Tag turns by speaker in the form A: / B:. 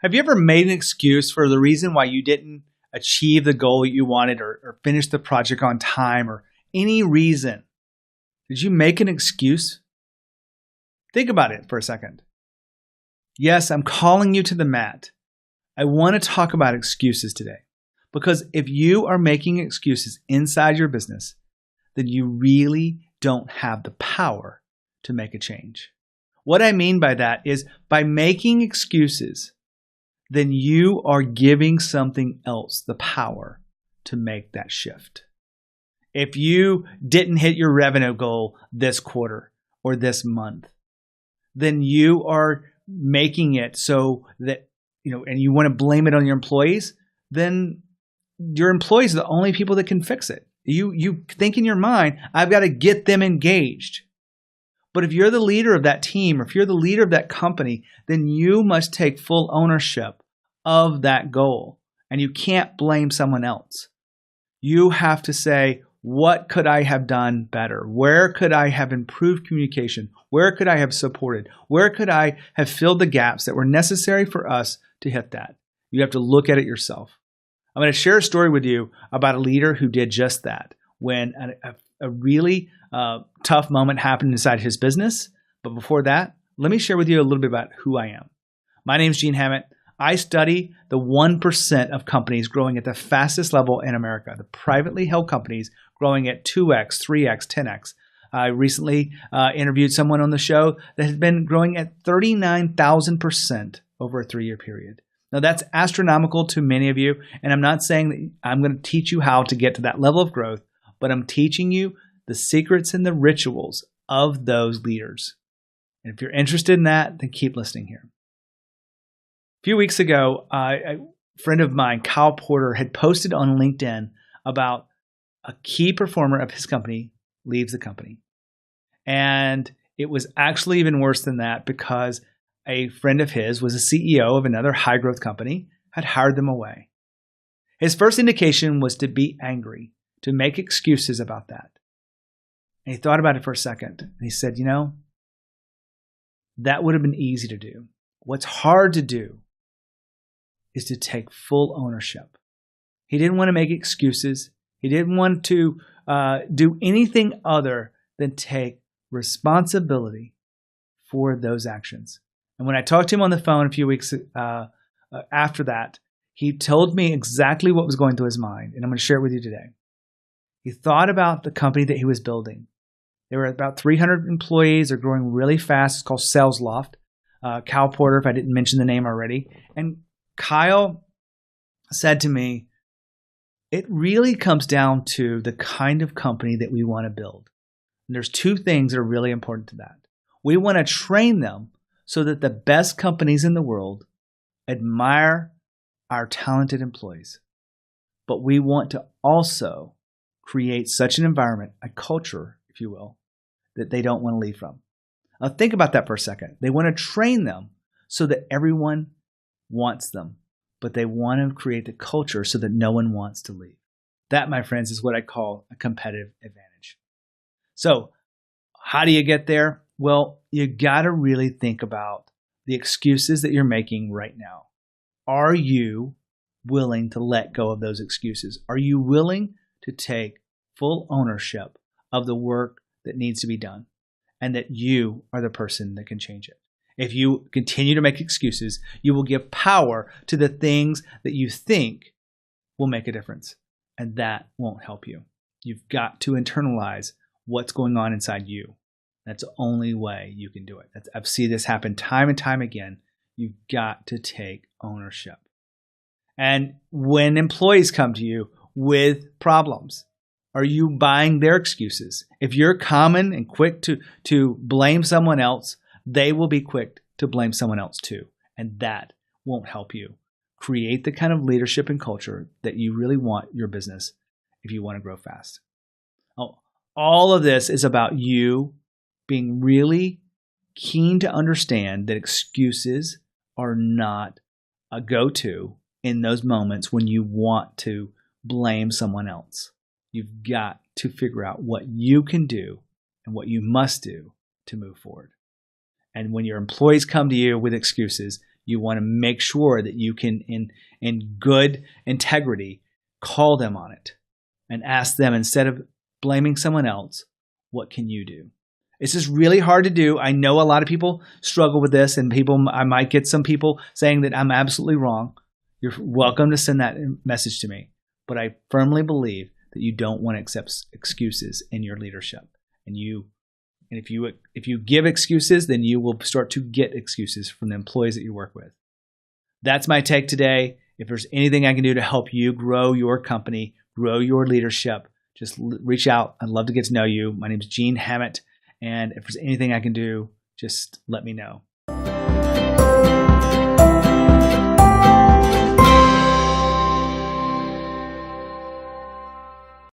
A: Have you ever made an excuse for the reason why you didn't achieve the goal you wanted or finish the project on time or any reason? Did you make an excuse? Think about it for a second. Yes, I'm calling you to the mat. I want to talk about excuses today because if you are making excuses inside your business, then you really don't have the power to make a change. What I mean by that is by making excuses, then you are giving something else the power to make that shift. If you didn't hit your revenue goal this quarter or this month, then you are making it so that, and you want to blame it on your employees, then your employees are the only people that can fix it. You think in your mind, I've got to get them engaged. But if you're the leader of that team, or if you're the leader of that company, then you must take full ownership of that goal. And you can't blame someone else. You have to say, what could I have done better? Where could I have improved communication? Where could I have supported? Where could I have filled the gaps that were necessary for us to hit that? You have to look at it yourself. I'm going to share a story with you about a leader who did just that when a really tough moment happened inside his business. But before that, let me share with you a little bit about who I am. My name is Gene Hammett. I study the 1% of companies growing at the fastest level in America, the privately held companies growing at 2x, 3x, 10x. I recently interviewed someone on the show that has been growing at 39,000% over a 3-year period. Now, that's astronomical to many of you, and I'm not saying that I'm going to teach you how to get to that level of growth, but I'm teaching you the secrets and the rituals of those leaders. And if you're interested in that, then keep listening here. A few weeks ago, a friend of mine, Kyle Porter, had posted on LinkedIn about a key performer of his company leaves the company. And it was actually even worse than that because a friend of his was a CEO of another high-growth company, had hired them away. His first indication was to be angry, to make excuses about that. And he thought about it for a second. And he said, that would have been easy to do. What's hard to do is to take full ownership. He didn't want to make excuses. He didn't want to do anything other than take responsibility for those actions. And when I talked to him on the phone a few weeks after that, he told me exactly what was going through his mind, and I'm going to share it with you today. He thought about the company that he was building. There were about 300 employees. They're growing really fast. It's called SalesLoft. Kyle Porter, if I didn't mention the name already. And Kyle said to me, it really comes down to the kind of company that we want to build. And there's 2 things that are really important to that. We want to train them so that the best companies in the world admire our talented employees. But we want to also create such an environment, a culture, if you will, that they don't want to leave from. Now think about that for a second. They want to train them so that everyone wants them, but they want to create the culture so that no one wants to leave. That, my friends, is what I call a competitive advantage. So how do you get there? Well, you got to really think about the excuses that you're making right now. Are you willing to let go of those excuses? Are you willing to take full ownership of the work that needs to be done and that you are the person that can change it? If you continue to make excuses, you will give power to the things that you think will make a difference, and that won't help you. You've got to internalize what's going on inside you. That's the only way you can do it. I've seen this happen time and time again. You've got to take ownership. And when employees come to you with problems, are you buying their excuses? If you're common and quick to blame someone else, they will be quick to blame someone else too. And that won't help you create the kind of leadership and culture that you really want your business if you want to grow fast. All of this is about you being really keen to understand that excuses are not a go-to in those moments when you want to blame someone else. You've got to figure out what you can do and what you must do to move forward. And when your employees come to you with excuses, You want to make sure that you can, in good integrity, call them on it and ask them, instead of blaming someone else, what can you do? It's just really hard to do. I know a lot of people struggle with this, and I might get some people saying that I'm absolutely wrong. You're welcome to send that message to me. But I firmly believe that you don't want to accept excuses in your leadership. And if you give excuses, then you will start to get excuses from the employees that you work with. That's my take today. If there's anything I can do to help you grow your company, grow your leadership, just reach out. I'd love to get to know you. My name is Gene Hammett. And if there's anything I can do, just let me know.